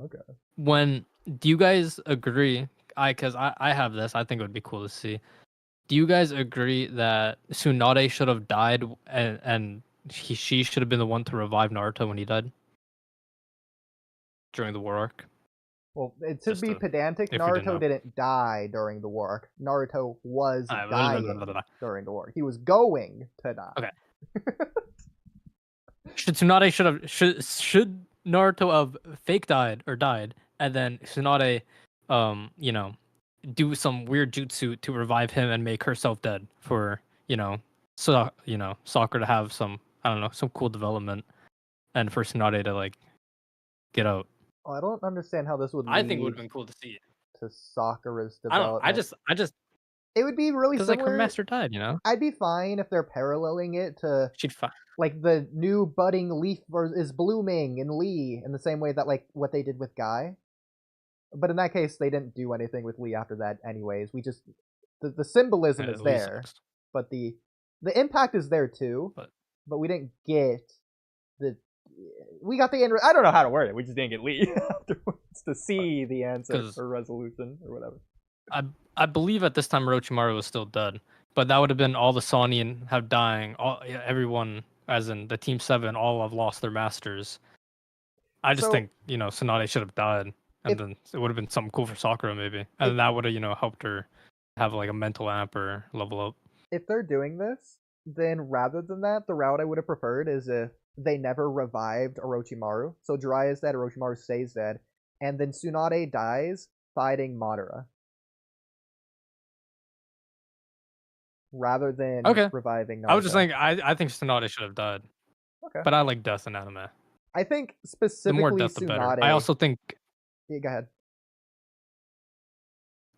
Okay. When do you guys agree? Because I have this. I think it would be cool to see. Do you guys agree that Tsunade should have died and she should have been the one to revive Naruto when he died during the war arc? Well, to Just be to, pedantic, if you didn't Naruto know. didn't die during the war arc. Naruto was dying Okay. during the war. He was going to die. Should Naruto have fake died or died, and then Tsunade, you know, do some weird jutsu to revive him and make herself dead for Sakura to have some, I don't know, some cool development, and for Tsunade to like get out. I don't understand how this would I think it would lead have been cool to see it. to Sakura's I don't know. development. I just It would be really because like her similar. master died, I'd be fine if they're paralleling it to she'd find. like the new budding leaf is blooming in Lee in the same way that like what they did with Guy. But in that case, they didn't do anything with Lee after that, anyways. We just the symbolism is there, but the impact is there too. But we didn't get the we got the end. I don't know how to word it. We just didn't get Lee afterwards to see the answer or resolution or whatever. I believe at this time Orochimaru was still dead, but that would have been all the Sonian have dying. Everyone, as in the Team 7, all have lost their masters. I just think Tsunade should have died, and then it would have been something cool for Sakura maybe, and that would have helped her have like a mental amp or level up. If they're doing this, then rather than that, the route I would have preferred is if they never revived Orochimaru. So Jiraiya is dead, Orochimaru stays dead, and then Tsunade dies fighting Madara. Rather than reviving Naruto. I was just saying, I think Tsunade should have died. Okay. But I like death in anime. I think specifically the more death, the better. I also think... Yeah, go ahead.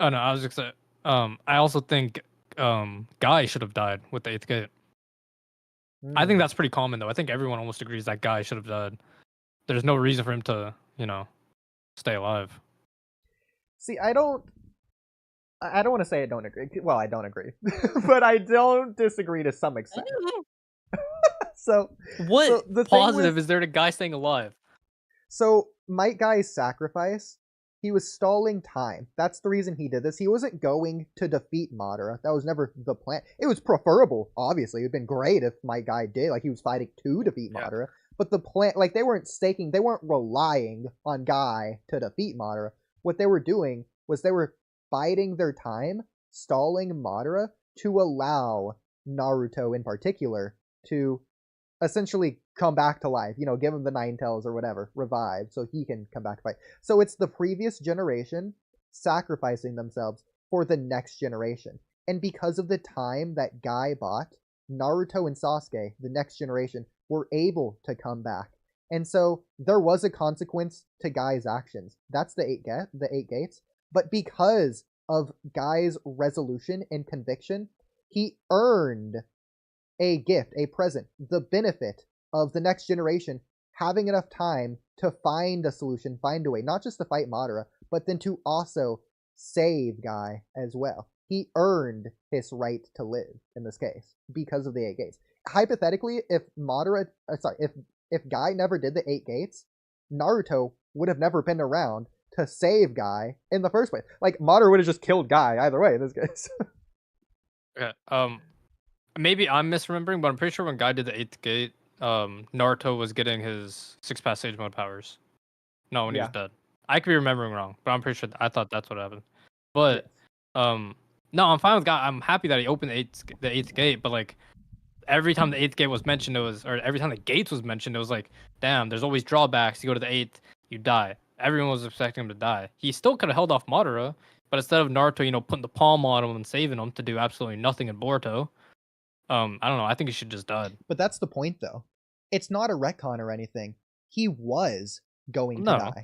Oh, no, I was just saying... I also think Guy should have died with the 8th gate. I think that's pretty common, though. I think everyone almost agrees that Guy should have died. There's no reason for him to, stay alive. See, I don't want to say I don't agree. Well, I don't agree. But I don't disagree to some extent. So the positive is there to Guy staying alive? So Might Guy's sacrifice, he was stalling time. That's the reason he did this. He wasn't going to defeat Madara. That was never the plan. It was preferable, obviously. It would have been great if Might Guy did. Like, he was fighting to defeat Madara. But the plan, like, they weren't relying on Guy to defeat Madara. What they were doing was they were biding their time, stalling Madara to allow Naruto in particular to essentially come back to life, give him the 9 tails or whatever, revive, so he can come back to fight. So it's the previous generation sacrificing themselves for the next generation. And because of the time that Guy bought, Naruto and Sasuke, the next generation, were able to come back. And so there was a consequence to Guy's actions. That's the 8 gates. But because of Guy's resolution and conviction, he earned a gift, a present, the benefit of the next generation having enough time to find a solution, find a way, not just to fight Madara, but then to also save Guy as well. He earned his right to live in this case because of the 8 gates. Hypothetically, if if Guy never did the 8 gates, Naruto would have never been around to save Guy in the first place. Like, Madara would have just killed Guy either way in this case. Okay. Maybe I'm misremembering, but I'm pretty sure when Guy did the 8th gate, Naruto was getting his 6-pass Sage Mode powers. No, when he was dead. I could be remembering wrong, but I'm pretty sure I thought that's what happened. But no, I'm fine with Guy. I'm happy that he opened the 8th gate, but like every time the 8th gate was mentioned, or every time the gates was mentioned, it was like, damn, there's always drawbacks. You go to the 8th, you die. Everyone was expecting him to die. He still could have held off Madara, but instead of Naruto, putting the palm on him and saving him to do absolutely nothing in Boruto, I don't know. I think he should just died. But that's the point, though. It's not a retcon or anything. He was going to die.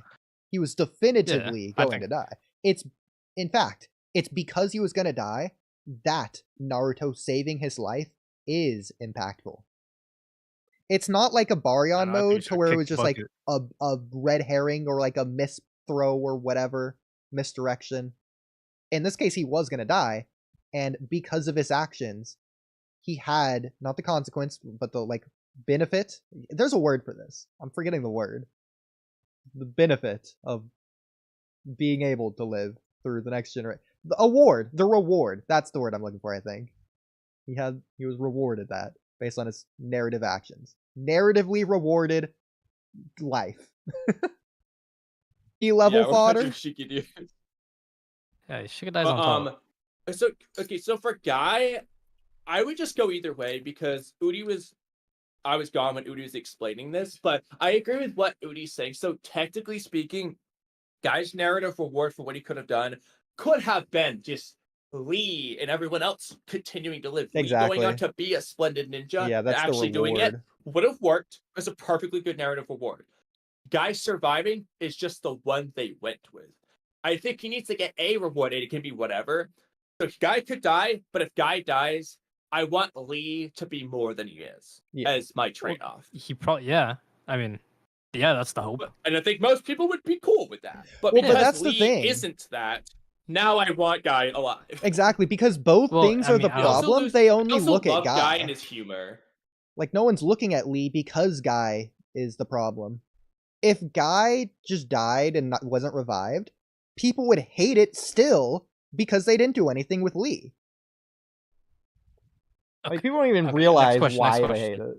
He was definitively going to die. In fact, it's because he was going to die that Naruto saving his life is impactful. It's not like a Baryon mode to where it was just like a red herring or like a misthrow or whatever, misdirection. In this case, he was going to die, and because of his actions, he had not the consequence, but the like benefit. There's a word for this. I'm forgetting the word. the benefit of being able to live through the next generation. The reward. That's the word I'm looking for. I think he was rewarded that based on his narrative actions, narratively rewarded life. E-level fodder. Yeah, Shikadai's on top. So for Guy, I would just go either way because I was gone when Oodie was explaining this, but I agree with what Oodie's saying. So technically speaking, Guy's narrative reward for what he could have done could have been just Lee and everyone else continuing to live. Exactly. Lee going on to be a splendid ninja, Yeah, that's actually the doing reward. it would have worked as a perfectly good narrative reward. Guy surviving is just the one they went with. I think he needs to get a reward, and it can be whatever. So Guy could die, but if Guy dies, I want Lee to be more than he is as my trade-off. He probably, yeah. I mean, yeah, that's the hope. And I think most people would be cool with that. But Well, because that's Lee the thing. isn't that, now I want Guy alive. Exactly, because both things are the problem. They only look at Guy and his humor. Like, no one's looking at Lee because Guy is the problem. If Guy just died and wasn't revived, people would hate it still because they didn't do anything with Lee. Like, people don't even realize why they hate it.